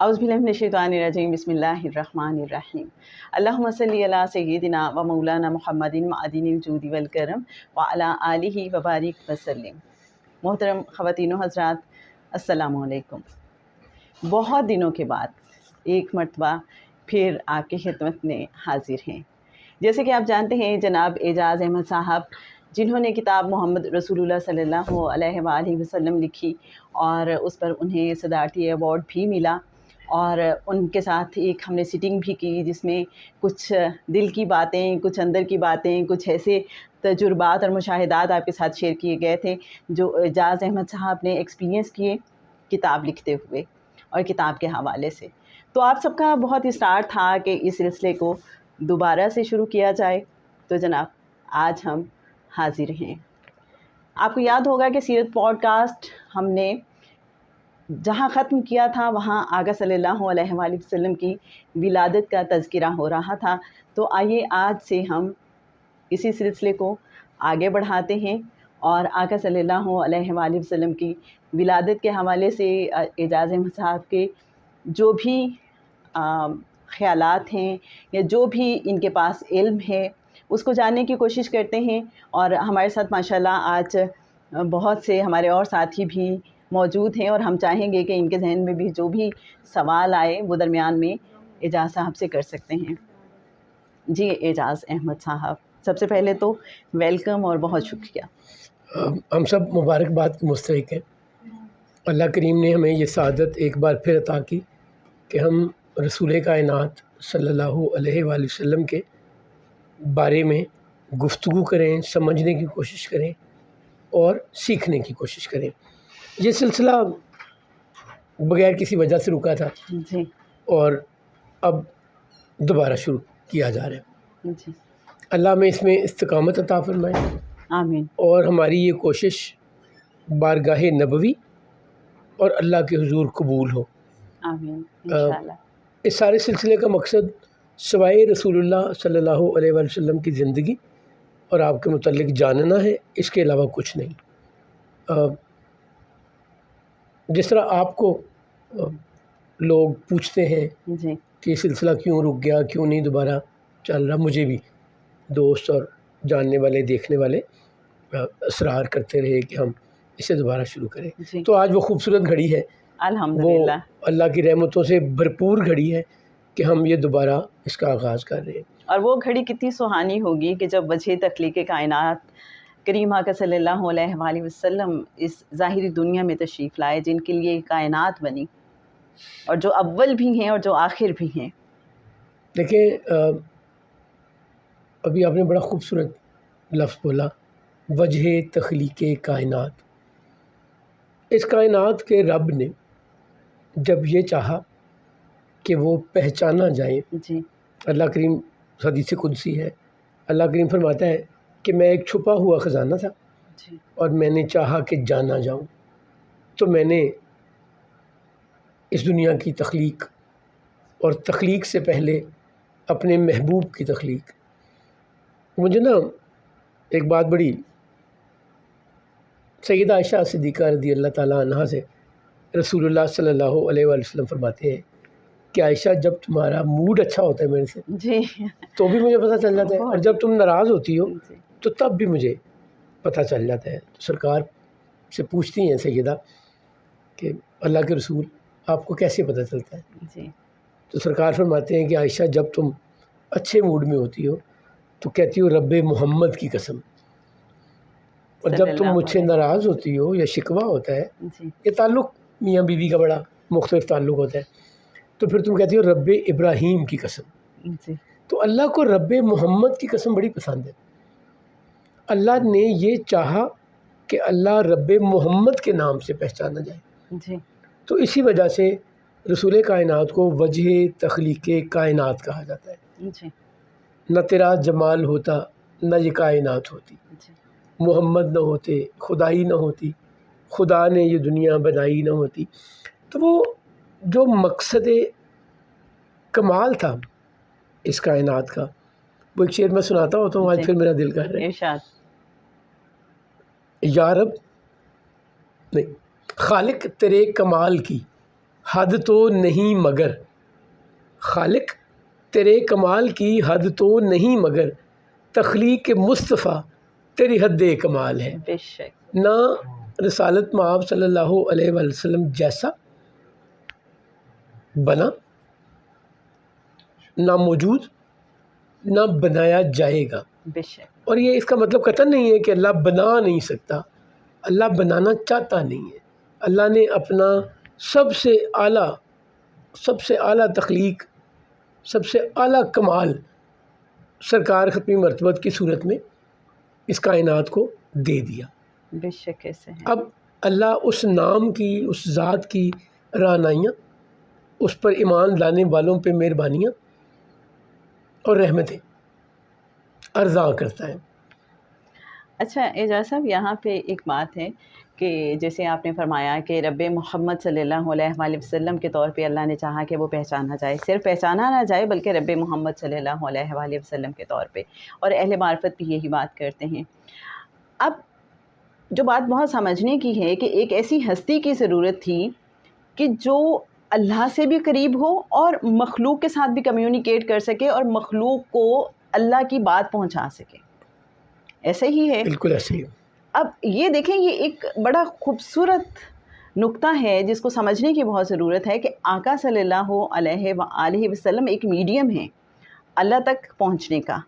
اعوذ باللہ من الشیطان الرجیم بسم اللہ الرحمن الرحیم اللہم صلی علی سیدنا و مولانا محمد معدن الجود والکرم وعلی آلہ وبارک وسلم۔ محترم خواتین و حضرات، السلام علیکم۔ بہت دنوں کے بعد ایک مرتبہ پھر آپ کی خدمت میں حاضر ہیں۔ جیسے کہ آپ جانتے ہیں، جناب اعجاز احمد صاحب جنہوں نے کتاب محمد رسول اللہ صلی اللہ علیہ وآلہ وسلم لکھی اور اس پر انہیں صدارتی ایوارڈ بھی ملا، اور ان کے ساتھ ایک ہم نے سٹنگ بھی کی جس میں کچھ دل کی باتیں، کچھ اندر کی باتیں، کچھ ایسے تجربات اور مشاہدات آپ کے ساتھ شیئر کیے گئے تھے جو اعجاز احمد صاحب نے ایکسپیرینس کیے کتاب لکھتے ہوئے اور کتاب کے حوالے سے۔ تو آپ سب کا بہت اصرار تھا کہ اس سلسلے کو دوبارہ سے شروع کیا جائے، تو جناب آج ہم حاضر ہیں۔ آپ کو یاد ہوگا کہ سیرت پوڈ کاسٹ ہم نے جہاں ختم کیا تھا وہاں آقا صلی اللہ علیہ وآلہ وسلم کی ولادت کا تذکرہ ہو رہا تھا، تو آئیے آج سے ہم اسی سلسلے کو آگے بڑھاتے ہیں اور آقا صلی اللہ علیہ وآلہ وسلم کی ولادت کے حوالے سے اعجاز احمد صاحب کے جو بھی خیالات ہیں یا جو بھی ان کے پاس علم ہے اس کو جاننے کی کوشش کرتے ہیں۔ اور ہمارے ساتھ ماشاءاللہ آج بہت سے ہمارے اور ساتھی بھی موجود ہیں، اور ہم چاہیں گے کہ ان کے ذہن میں بھی جو بھی سوال آئے وہ درمیان میں اعجاز صاحب سے کر سکتے ہیں۔ جی اعجاز احمد صاحب، سب سے پہلے تو ویلکم اور بہت شکریہ۔ ہم سب مبارکباد کے مستحق ہیں۔ اللہ کریم نے ہمیں یہ سعادت ایک بار پھر عطا کی کہ ہم رسول کائنات صلی اللہ علیہ وآلہ وسلم کے بارے میں گفتگو کریں، سمجھنے کی کوشش کریں اور سیکھنے کی کوشش کریں۔ یہ سلسلہ بغیر کسی وجہ سے رکا تھا جی اور اب دوبارہ شروع کیا جا رہا ہے۔ جی اللہ میں اس میں استقامت عطا فرمائے آمین اور ہماری یہ کوشش بارگاہ نبوی اور اللہ کے حضور قبول ہو۔ آمین انشاءاللہ۔ اس سارے سلسلے کا مقصد سوائے رسول اللہ صلی اللہ علیہ وآلہ وسلم کی زندگی اور آپ کے متعلق جاننا ہے، اس کے علاوہ کچھ نہیں۔ جس طرح آپ کو لوگ پوچھتے ہیں جی کہ یہ سلسلہ کیوں رک گیا، کیوں نہیں دوبارہ چل رہا، مجھے بھی دوست اور جاننے والے دیکھنے والے اصرار کرتے رہے کہ ہم اسے دوبارہ شروع کریں۔ جی تو آج وہ خوبصورت گھڑی ہے، وہ الحمدللہ۔ اللہ کی رحمتوں سے بھرپور گھڑی ہے کہ ہم یہ دوبارہ اس کا آغاز کر رہے ہیں۔ اور وہ گھڑی کتنی سہانی ہوگی کہ جب وجہ تخلیق کائنات کریم آقا صلی اللہ علیہ وآلہ وسلم اس ظاہری دنیا میں تشریف لائے، جن کے لیے کائنات بنی اور جو اول بھی ہیں اور جو آخر بھی ہیں۔ دیکھیں، ابھی آپ نے بڑا خوبصورت لفظ بولا، وجہ تخلیق کائنات۔ اس کائنات کے رب نے جب یہ چاہا کہ وہ پہچانا جائے، جی اللہ کریم حدیث قدسی ہے، اللہ کریم فرماتا ہے کہ میں ایک چھپا ہوا خزانہ تھا جی اور میں نے چاہا کہ جانا جاؤں، تو میں نے اس دنیا کی تخلیق اور تخلیق سے پہلے اپنے محبوب کی تخلیق۔ مجھے ایک بات بڑی، سیدہ عائشہ صدیقہ رضی اللہ تعالیٰ عنہا سے رسول اللہ صلی اللہ علیہ وآلہ وسلم فرماتے ہیں کہ عائشہ جب تمہارا موڈ اچھا ہوتا ہے میرے سے جی تو بھی مجھے پتہ چل جاتا ہے، اور جب تم ناراض ہوتی ہو جی تو تب بھی مجھے پتہ چل جاتا ہے۔ تو سرکار سے پوچھتی ہیں سیدہ کہ اللہ کے رسول آپ کو کیسے پتہ چلتا ہے؟ جی تو سرکار فرماتے ہیں کہ عائشہ جب تم اچھے موڈ میں ہوتی ہو تو کہتی ہو رب محمد کی قسم، اور صلی جب تم اللہ مجھ سے علیہ ناراض ہوتی ہو یا شکوہ ہوتا ہے، جی یہ تعلق میاں بیوی کا بڑا مختلف تعلق ہوتا ہے، تو پھر تم کہتی ہو رب ابراہیم کی قسم۔ جی تو اللہ کو رب محمد کی قسم بڑی پسند ہے۔ اللہ نے یہ چاہا کہ اللہ رب محمد کے نام سے پہچانا جائے، جی تو اسی وجہ سے رسول کائنات کو وجہ تخلیق کائنات کہا جاتا ہے۔ جی نہ تیرا جمال ہوتا نہ یہ کائنات ہوتی، جی محمد نہ ہوتے خدائی نہ ہوتی، خدا نے یہ دنیا بنائی نہ ہوتی۔ تو وہ جو مقصد کمال تھا اس کائنات کا، وہ ایک شعر میں سناتا ہوتا ہوں، آج جی پھر میرا دل کر رہا ہے، ارشاد۔ یا رب نہیں، خالق تیرے کمال کی حد تو نہیں مگر، خالق تیرے کمال کی حد تو نہیں مگر، تخلیق مصطفیٰ تیری حد کمال ہے۔ بے شک، نہ رسالت مآب صلی اللہ علیہ وآلہ وسلم جیسا بنا، نہ موجود، نہ بنایا جائے گا۔ بے شک، اور یہ اس کا مطلب قطعاً نہیں ہے کہ اللہ بنا نہیں سکتا، اللہ بنانا چاہتا نہیں ہے۔ اللہ نے اپنا سب سے اعلیٰ تخلیق، سب سے اعلیٰ کمال سرکار ختمی مرتبت کی صورت میں اس کائنات کو دے دیا۔ بے شک ایسے ہیں۔ اب اللہ اس نام کی، اس ذات کی رعنائیاں، اس پر ایمان لانے والوں پہ مہربانیاں اور رحمتیں ارزاں کرتا ہے۔ اچھا اعجاز صاحب، یہاں پہ ایک بات ہے کہ جیسے آپ نے فرمایا کہ رب محمد صلی اللہ علیہ وآلہ وسلم کے طور پہ اللہ نے چاہا کہ وہ پہچانا جائے، صرف پہچانا نہ جائے بلکہ رب محمد صلی اللہ علیہ وآلہ وسلم کے طور پہ، اور اہل معرفت بھی یہی بات کرتے ہیں۔ اب جو بات بہت سمجھنے کی ہے کہ ایک ایسی ہستی کی ضرورت تھی کہ جو اللہ سے بھی قریب ہو اور مخلوق کے ساتھ بھی کمیونیکیٹ کر سکے اور مخلوق کو اللہ کی بات پہنچا سکے، ایسے ہی ہے۔ بالکل ایسے ہی۔ اب یہ دیکھیں، یہ ایک بڑا خوبصورت نقطہ ہے جس کو سمجھنے کی بہت ضرورت ہے کہ آقا صلی اللہ علیہ وآلہ وسلم ایک میڈیم ہیں اللہ تک پہنچنے کا،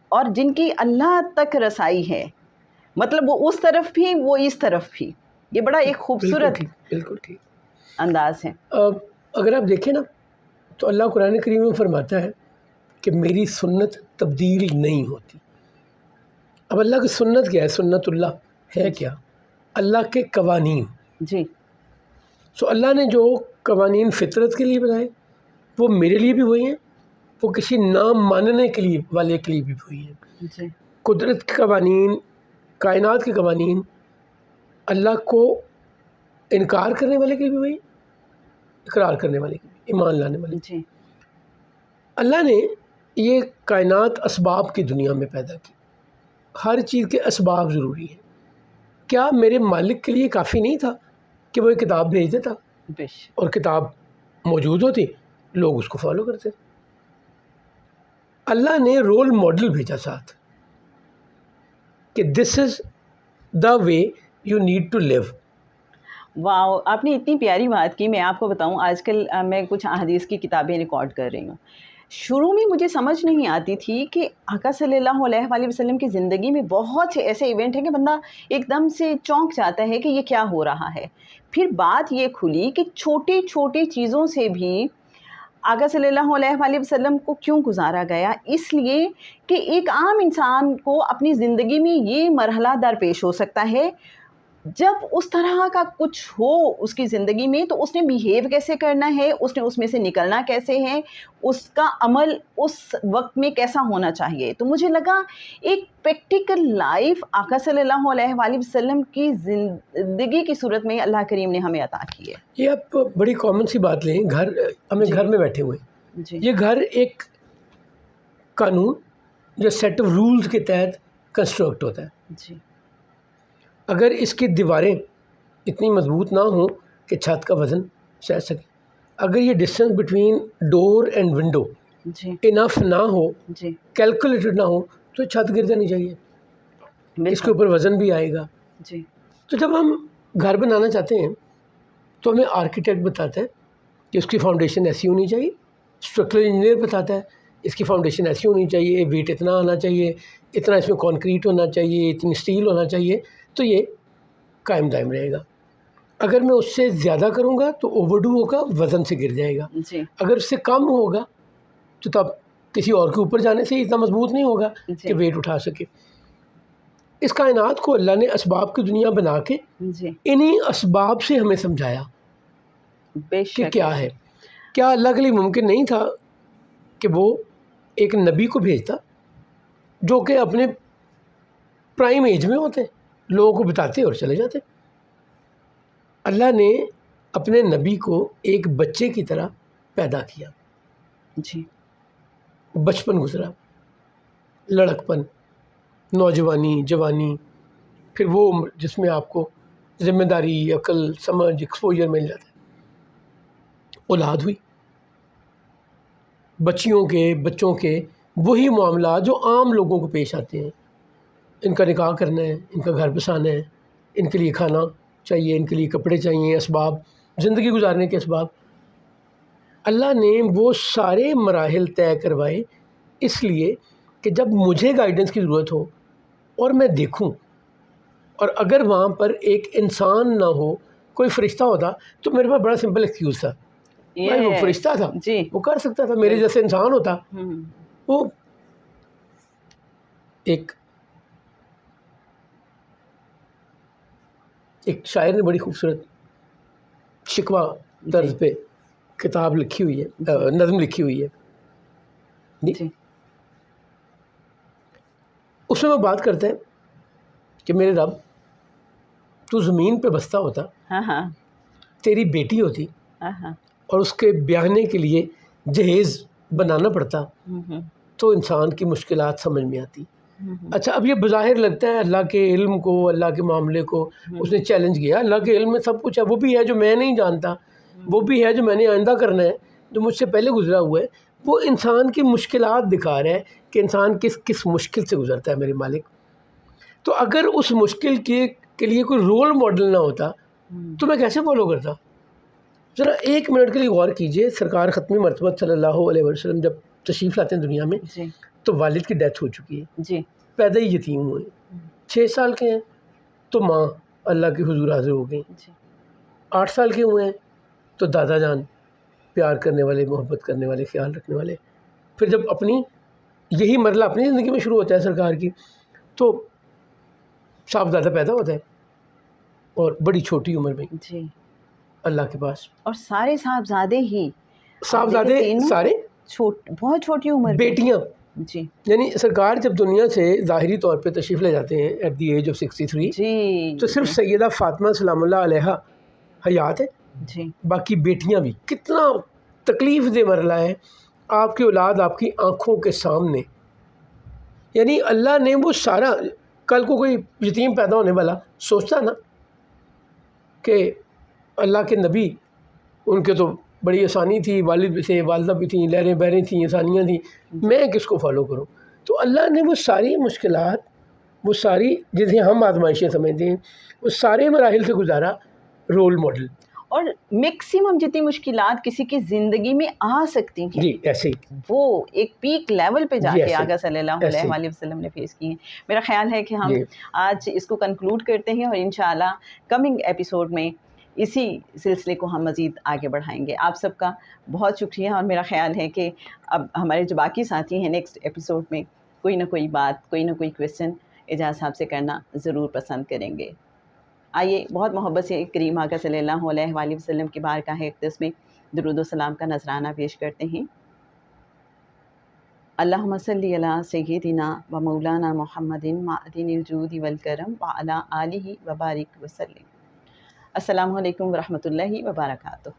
اور جن کی اللہ تک رسائی ہے، مطلب وہ اس طرف بھی وہ اس طرف بھی، یہ بڑا ایک خوبصورت بالکل ٹھیک انداز ہے۔ اگر آپ دیکھیں نا تو اللہ قرآن کریم میں فرماتا ہے کہ میری سنت تبدیل نہیں ہوتی۔ اب اللہ کی سنت کیا ہے؟ سنت اللہ ہے کیا؟ اللہ کے قوانین۔ جی، سو اللہ نے جو قوانین فطرت کے لیے بنائے وہ میرے لیے بھی وہی ہیں، وہ کسی نام ماننے کے لیے والے کے لیے بھی وہی ہیں۔ جی، قدرت کے قوانین، کائنات کے قوانین، اللہ کو انکار کرنے والے کے لیے بھی وہی، اقرار کرنے والے کے لیے، ایمان لانے والے۔ جی، اللہ نے یہ کائنات اسباب کی دنیا میں پیدا کی، ہر چیز کے اسباب ضروری ہیں۔ کیا میرے مالک کے لیے کافی نہیں تھا کہ وہ ایک کتاب بھیج دیتا بے شک، اور کتاب موجود ہوتی، لوگ اس کو فالو کرتے؟ اللہ نے رول ماڈل بھیجا ساتھ کہ دس از دا وے یو نیڈ ٹو لیو۔ واو، آپ نے اتنی پیاری بات کی۔ میں آپ کو بتاؤں، آج کل میں کچھ احادیث کی کتابیں ریکارڈ کر رہی ہوں۔ شروع میں مجھے سمجھ نہیں آتی تھی کہ آقا صلی اللہ علیہ وآلہ وسلم کی زندگی میں بہت سے ایسے ایونٹ ہیں کہ بندہ ایک دم سے چونک جاتا ہے کہ یہ کیا ہو رہا ہے۔ پھر بات یہ کھلی کہ چھوٹی چھوٹی چیزوں سے بھی آقا صلی اللہ علیہ وآلہ وسلم کو کیوں گزارا گیا، اس لیے کہ ایک عام انسان کو اپنی زندگی میں یہ مرحلہ درپیش ہو سکتا ہے جب اس طرح کا کچھ ہو اس کی زندگی میں، تو اس نے بیہیو کیسے کرنا ہے، اس نے اس میں سے نکلنا کیسے ہے، اس کا عمل اس وقت میں کیسا ہونا چاہیے۔ تو مجھے لگا ایک پریکٹیکل لائف آقا صلی اللہ علیہ وآلہ وسلم کی زندگی کی صورت میں اللہ کریم نے ہمیں عطا کی ہے۔ یہ آپ بڑی کامن سی بات لیں، ہمیں گھر میں بیٹھے ہوئے، جی، یہ گھر ایک قانون یا سیٹ آف رولز کے تحت کنسٹرکٹ ہوتا ہے۔ جی، اگر اس کی دیواریں اتنی مضبوط نہ ہوں کہ چھت کا وزن سہ سکے، اگر یہ distance between door and window جی، انف نہ ہو، جی، کیلکولیٹڈ نہ ہو، تو چھت گر جانی چاہیے، اس کے بالکل، اوپر وزن بھی آئے گا۔ جی، تو جب ہم گھر بنانا چاہتے ہیں تو ہمیں آرکیٹیکٹ بتاتا ہے کہ اس کی فاؤنڈیشن ایسی ہونی چاہیے، اسٹرکچرل انجینئر بتاتا ہے اس کی فاؤنڈیشن ایسی ہونی چاہیے، ویٹ اتنا آنا چاہیے، اتنا اس میں کانکریٹ ہونا چاہیے، اتنی اسٹیل ہونا چاہیے، تو یہ قائم دائم رہے گا۔ اگر میں اس سے زیادہ کروں گا تو اوور ڈو ہوگا، وزن سے گر جائے گا۔ جی، اگر اس سے کم ہوگا تو تب کسی اور کے اوپر جانے سے اتنا مضبوط نہیں ہوگا جی، کہ ویٹ اٹھا سکے۔ اس کائنات کو اللہ نے اسباب کی دنیا بنا کے جی، انہی اسباب سے ہمیں سمجھایا بے کہ شک، کیا ہے۔ کیا اللہ کے لیے ممکن نہیں تھا کہ وہ ایک نبی کو بھیجتا جو کہ اپنے پرائم ایج میں ہوتے، لوگوں کو بتاتے اور چلے جاتے؟ اللہ نے اپنے نبی کو ایک بچے کی طرح پیدا کیا، جی، بچپن گزرا، لڑکپن، نوجوانی، جوانی، پھر وہ عمر جس میں آپ کو ذمہ داری، عقل، سمجھ، ایکسپوجر مل جاتا ہے۔ اولاد ہوئی، بچیوں کے بچوں کے وہی معاملات جو عام لوگوں کو پیش آتے ہیں، ان کا نکاح کرنا ہے، ان کا گھر بسانا ہے، ان کے لیے کھانا چاہیے، ان کے لیے کپڑے چاہیے، اسباب زندگی گزارنے کے اسباب۔ اللہ نے وہ سارے مراحل طے کروائے اس لیے کہ جب مجھے گائیڈنس کی ضرورت ہو اور میں دیکھوں، اور اگر وہاں پر ایک انسان نہ ہو، کوئی فرشتہ ہوتا تو میرے پاس بڑا سمپل ایکسکیوز تھا، بھائی وہ فرشتہ تھا، جی وہ کر سکتا تھا، میرے جیسے انسان ہوتا۔ وہ ایک شاعر نے بڑی خوبصورت شکوہ طرز پہ کتاب لکھی ہوئی ہے، نظم لکھی ہوئی ہے، جی اس میں وہ بات کرتا ہے کہ میرے رب تو زمین پہ بستا ہوتا، ہاں ہاں تیری بیٹی ہوتی ہاں ہاں اور اس کے بیاہنے کے لیے جہیز بنانا پڑتا تو انسان کی مشکلات سمجھ میں آتی۔ اچھا، اب یہ بظاہر لگتا ہے اللہ کے علم کو، اللہ کے معاملے کو اس نے چیلنج کیا، اللہ کے علم میں سب کچھ ہے، وہ بھی ہے جو میں نہیں جانتا، وہ بھی ہے جو میں نے آئندہ کرنا ہے، جو مجھ سے پہلے گزرا ہوا ہے۔ وہ انسان کی مشکلات دکھا رہا ہے کہ انسان کس کس مشکل سے گزرتا ہے میرے مالک۔ تو اگر اس مشکل کے لیے کوئی رول ماڈل نہ ہوتا تو میں کیسے فالو کرتا؟ ذرا ایک منٹ کے لیے غور کیجئے، سرکار ختمی مرتبہ صلی اللہ علیہ وسلم جب تشریف لاتے ہیں دنیا میں تو والد کی ڈیتھ ہو چکی ہے، جی پیدا ہی یتیم ہوئے، 6 سال کے ہیں تو ماں اللہ کے حضور حاضر ہو گئی، 8 سال کے ہوئے ہیں تو دادا جان پیار کرنے والے، محبت کرنے والے، خیال رکھنے والے۔ پھر جب اپنی یہی مرحلہ اپنی زندگی میں شروع ہوتا ہے سرکار کی، تو صاحبزادہ پیدا ہوتا ہے اور بڑی چھوٹی عمر میں جی اللہ کے پاس، اور سارے صاحبزادے ہی صاحبزادے سارے بہت چھوٹی عمر میں، بیٹیاں، جی یعنی سرکار جب دنیا سے ظاہری طور پہ تشریف لے جاتے ہیں ایٹ دی ایج آف 63 جی تو صرف سیدہ فاطمہ سلام اللہ علیہا حیات ہے، جی باقی بیٹیاں بھی۔ کتنا تکلیف دہ مرحلہ ہے، آپ کی اولاد آپ کی آنکھوں کے سامنے، یعنی اللہ نے وہ سارا، کل کو کوئی یتیم پیدا ہونے والا سوچتا نا کہ اللہ کے نبی، ان کے تو بڑی آسانی تھی، والد بھی تھے، والدہ بھی تھیں، لہریں بحریں تھیں، آسانیاں تھیں، میں کس کو فالو کروں؟ تو اللہ نے وہ ساری مشکلات، وہ ساری جسے ہم آزمائشیں سمجھتے ہیں، وہ سارے مراحل سے گزارا رول ماڈل۔ اور میکسیمم جتنی مشکلات کسی کی زندگی میں آ سکتی ہیں، جی ایسے ہی، وہ ایک پیک لیول پہ جا جی کے ایسے آقا صلی اللہ ایسے علیہ وسلم نے فیس کی ہیں۔ میرا خیال ہے کہ ہم جی آج اس کو کنکلوڈ کرتے ہیں اور انشاءاللہ کمنگ ایپیسوڈ میں اسی سلسلے کو ہم مزید آگے بڑھائیں گے۔ آپ سب کا بہت شکریہ، اور میرا خیال ہے کہ اب ہمارے جو باقی ساتھی ہیں نیکسٹ ایپیسوڈ میں کوئی نہ کوئی بات، کوئی نہ کوئی کویسچن اعجاز صاحب سے کرنا ضرور پسند کریں گے۔ آئیے بہت محبت سے کریم آقا صلی اللہ علیہ وآلہ وسلم کی بارگاہ اقدس میں درود و سلام کا نذرانہ پیش کرتے ہیں۔ اللہم صلی علی سیدنا و مولانا محمد معدن الجود والکرم وعلی آلہ وبارک وسلم۔ السلام علیکم ورحمۃ اللہ وبرکاتہ۔